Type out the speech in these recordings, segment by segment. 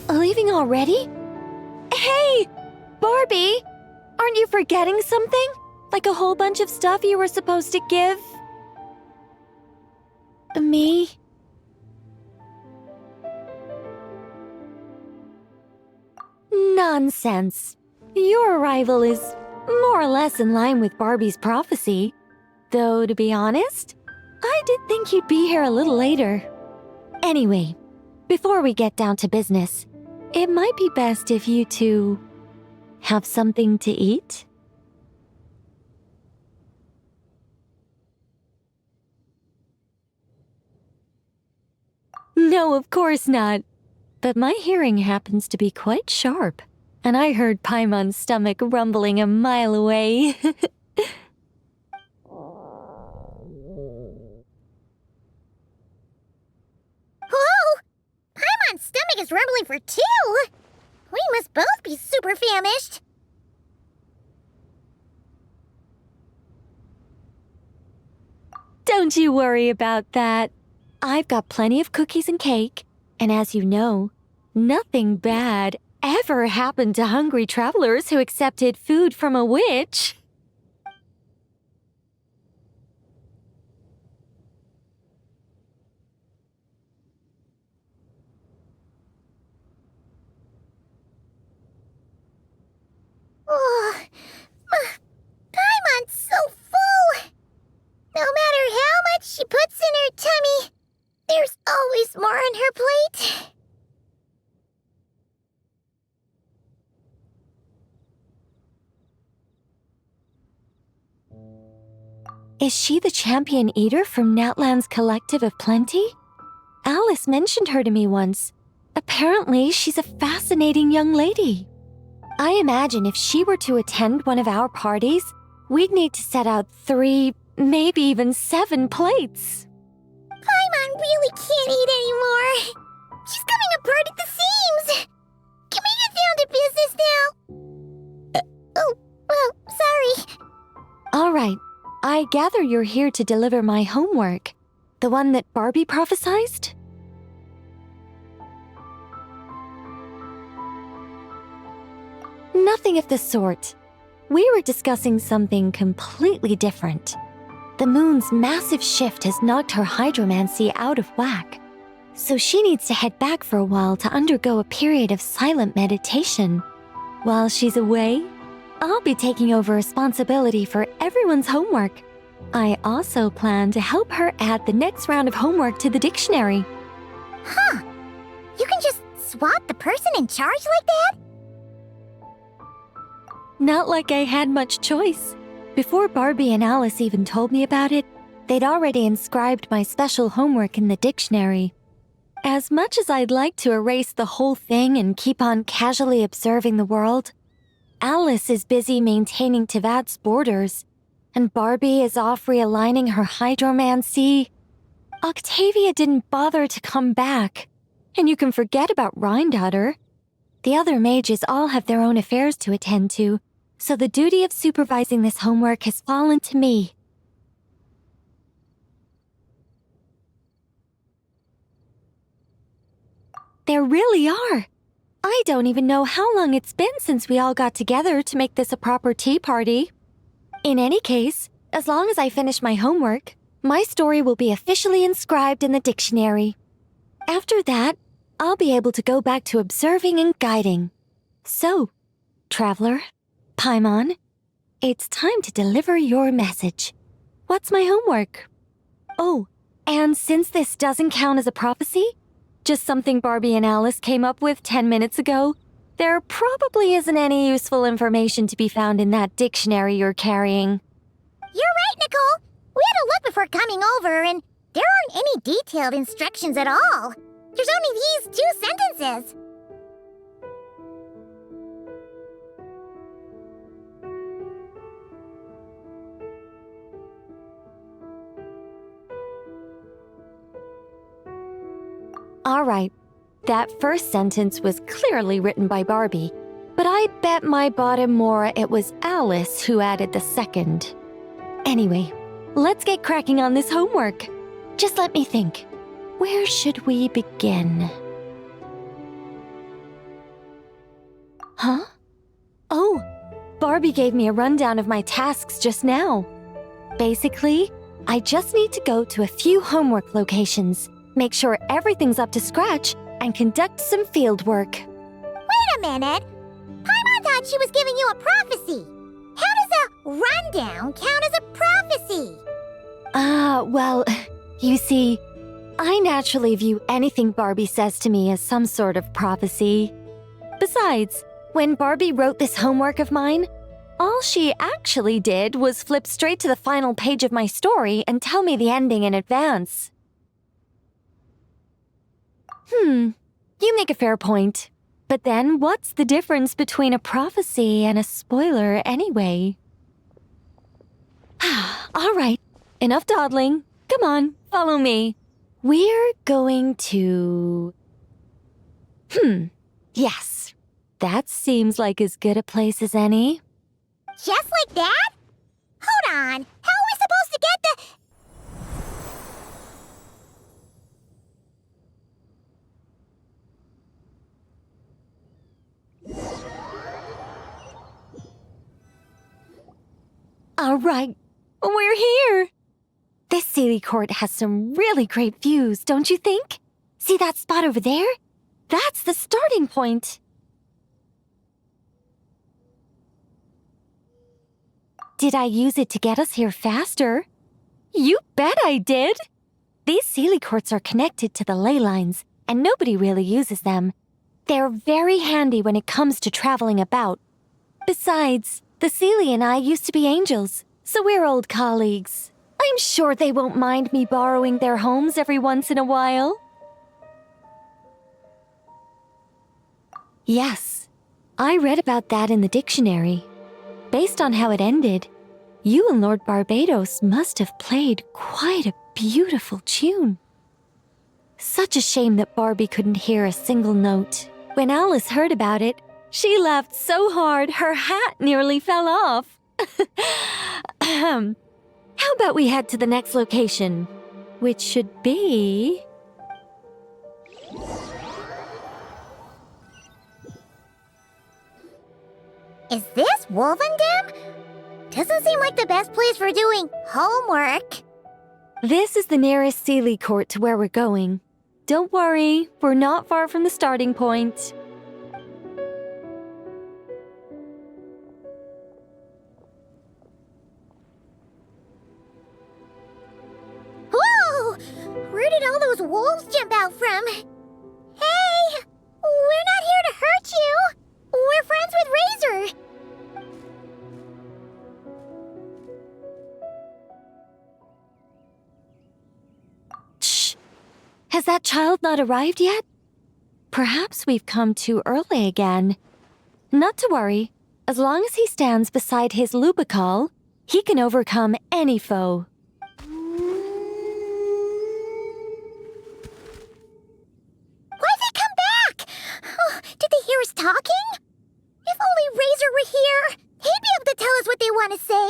Leaving already? Hey! Barbie! Aren't you forgetting something? Like a whole bunch of stuff you were supposed to give? Me? Nonsense. Your arrival is more or less in line with Barbie's prophecy. Though, to be honest, I did think you'd be here a little later. Anyway, before we get down to business, it might be best if you two have something to eat. No, of course not. But my hearing happens to be quite sharp, and I heard Paimon's stomach rumbling a mile away. Whoa! Paimon's stomach is rumbling for two! We must both be super famished. Don't you worry about that. I've got plenty of cookies and cake, and as you know, nothing bad ever happened to hungry travelers who accepted food from a witch. Oh, Paimon's so full! No matter how much she puts in her tummy, there's always more on her plate. Is she the champion eater from Natlan's Collective of Plenty? Alice mentioned her to me once. Apparently, she's a fascinating young lady. I imagine if she were to attend one of our parties, we'd need to set out 3, maybe even 7 plates. Paimon really can't eat anymore. She's coming apart at the seams. Can we get down to business now? Sorry. All right. I gather you're here to deliver my homework. The one that Barbie prophesized? Nothing of the sort. We were discussing something completely different. The moon's massive shift has knocked her hydromancy out of whack, so she needs to head back for a while to undergo a period of silent meditation. While she's away, I'll be taking over responsibility for everyone's homework. I also plan to help her add the next round of homework to the dictionary. Huh. You can just swap the person in charge like that? Not like I had much choice. Before Barbie and Alice even told me about it, they'd already inscribed my special homework in the dictionary. As much as I'd like to erase the whole thing and keep on casually observing the world, Alice is busy maintaining Teyvat's borders, and Barbie is off realigning her hydromancy. Octavia didn't bother to come back, and you can forget about Rhindaughter. The other mages all have their own affairs to attend to, so the duty of supervising this homework has fallen to me. There really are. I don't even know how long it's been since we all got together to make this a proper tea party. In any case, as long as I finish my homework, my story will be officially inscribed in the dictionary. After that, I'll be able to go back to observing and guiding. So, traveler, Paimon, it's time to deliver your message. What's my homework? Oh, and since this doesn't count as a prophecy, just something Barbie and Alice came up with 10 minutes ago, there probably isn't any useful information to be found in that dictionary you're carrying. You're right, Nicole. We had a look before coming over, and there aren't any detailed instructions at all. There's only these 2 sentences. All right, that first sentence was clearly written by Barbie, but I bet my bottom more it was Alice who added the second. Anyway, let's get cracking on this homework. Just let me think. Where should we begin? Barbie gave me a rundown of my tasks just now. Basically, I just need to go to a few homework locations, make sure everything's up to scratch, and conduct some field work. Wait a minute! Paimon thought she was giving you a prophecy! How does a rundown count as a prophecy? Well, you see, I naturally view anything Barbie says to me as some sort of prophecy. Besides, when Barbie wrote this homework of mine, all she actually did was flip straight to the final page of my story and tell me the ending in advance. You make a fair point. But then what's the difference between a prophecy and a spoiler anyway? All right, enough dawdling. Come on, follow me. We're going to... Yes, that seems like as good a place as any. Just like that? Hold on, how are we supposed to get the... All right, we're here. This Sealy Court has some really great views, don't you think? See that spot over there? That's the starting point. Did I use it to get us here faster? You bet I did! These Sealy Courts are connected to the ley lines, and nobody really uses them. They're very handy when it comes to traveling about. Besides, the Sealy and I used to be angels, so we're old colleagues. I'm sure they won't mind me borrowing their homes every once in a while. Yes, I read about that in the dictionary. Based on how it ended, you and Lord Barbados must have played quite a beautiful tune. Such a shame that Barbie couldn't hear a single note. When Alice heard about it, she laughed so hard her hat nearly fell off. How about we head to the next location, which should be... Is this Wolvendam? Doesn't seem like the best place for doing homework. This is the nearest Sealy Court to where we're going. Don't worry, we're not far from the starting point. Whoa! Where did all those wolves jump out from? Hey! We're not here to hurt you! We're friends with Razor! Shh! Has that child not arrived yet? Perhaps we've come too early again. Not to worry. As long as he stands beside his Lupical, he can overcome any foe. Why'd they come back? Oh, did they hear us talking? If only Razor were here, he'd be able to tell us what they want to say.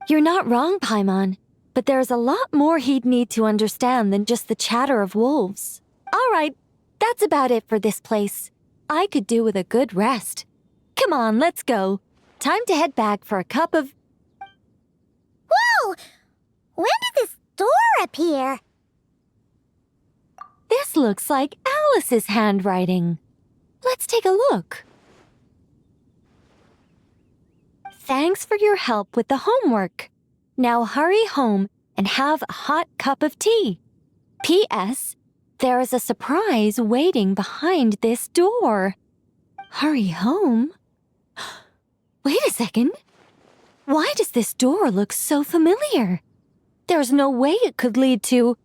You're not wrong, Paimon, but there's a lot more he'd need to understand than just the chatter of wolves. All right, that's about it for this place. I could do with a good rest. Come on, let's go. Time to head back for a cup of... Whoa! When did this door appear? This looks like Alice's handwriting. Let's take a look. Thanks for your help with the homework. Now hurry home and have a hot cup of tea. P.S. There is a surprise waiting behind this door. Hurry home? Wait a second. Why does this door look so familiar? There's no way it could lead to...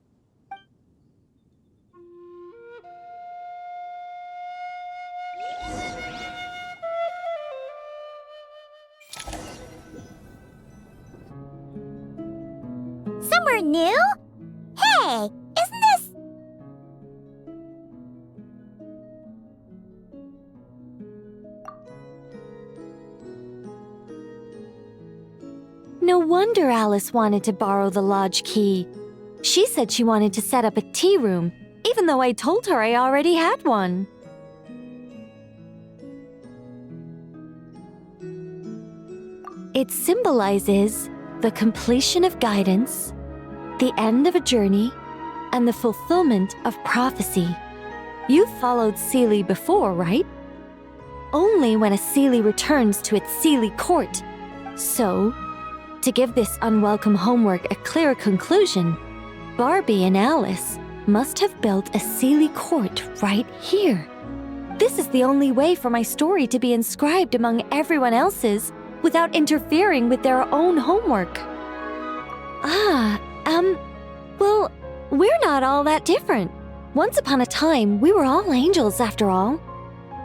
Somewhere new? Hey, isn't this... No wonder Alice wanted to borrow the lodge key. She said she wanted to set up a tea room, even though I told her I already had one. It symbolizes the completion of guidance, the end of a journey, and the fulfillment of prophecy. You've followed Seelie before, right? Only when a Seelie returns to its Seelie court. So, to give this unwelcome homework a clear conclusion, Barbie and Alice must have built a Seelie court right here. This is the only way for my story to be inscribed among everyone else's without interfering with their own homework. Well, we're not all that different. Once upon a time, we were all angels after all.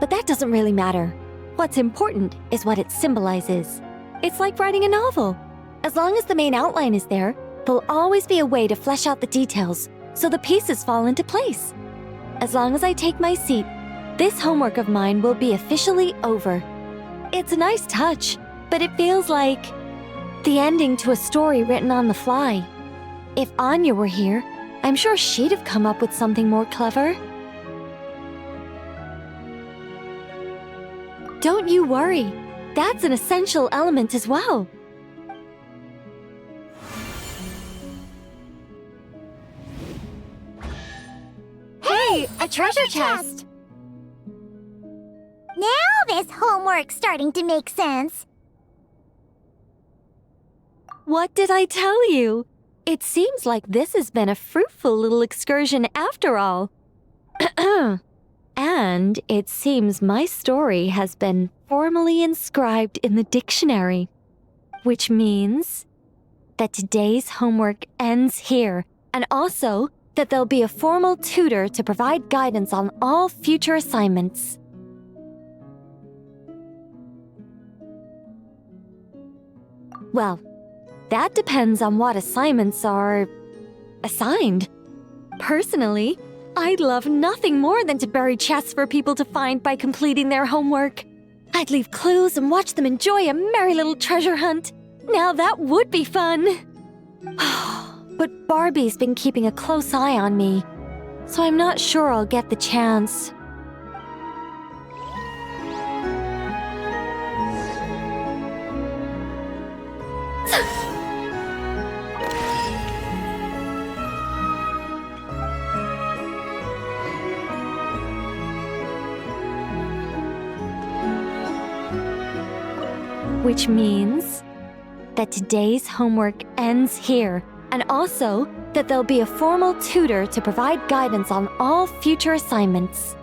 But that doesn't really matter. What's important is what it symbolizes. It's like writing a novel. As long as the main outline is there, there'll always be a way to flesh out the details so the pieces fall into place. As long as I take my seat, this homework of mine will be officially over. It's a nice touch, but it feels like the ending to a story written on the fly. If Anya were here, I'm sure she'd have come up with something more clever. Don't you worry. That's an essential element as well. Hey, a treasure chest! Now this homework's starting to make sense. What did I tell you? It seems like this has been a fruitful little excursion after all. And it seems my story has been formally inscribed in the dictionary, which means that today's homework ends here, and also that there'll be a formal tutor to provide guidance on all future assignments. Well, that depends on what assignments are assigned. Personally, I'd love nothing more than to bury chests for people to find by completing their homework. I'd leave clues and watch them enjoy a merry little treasure hunt. Now that would be fun. But Barbie's been keeping a close eye on me, so I'm not sure I'll get the chance. Which means that today's homework ends here, and also that there'll be a formal tutor to provide guidance on all future assignments.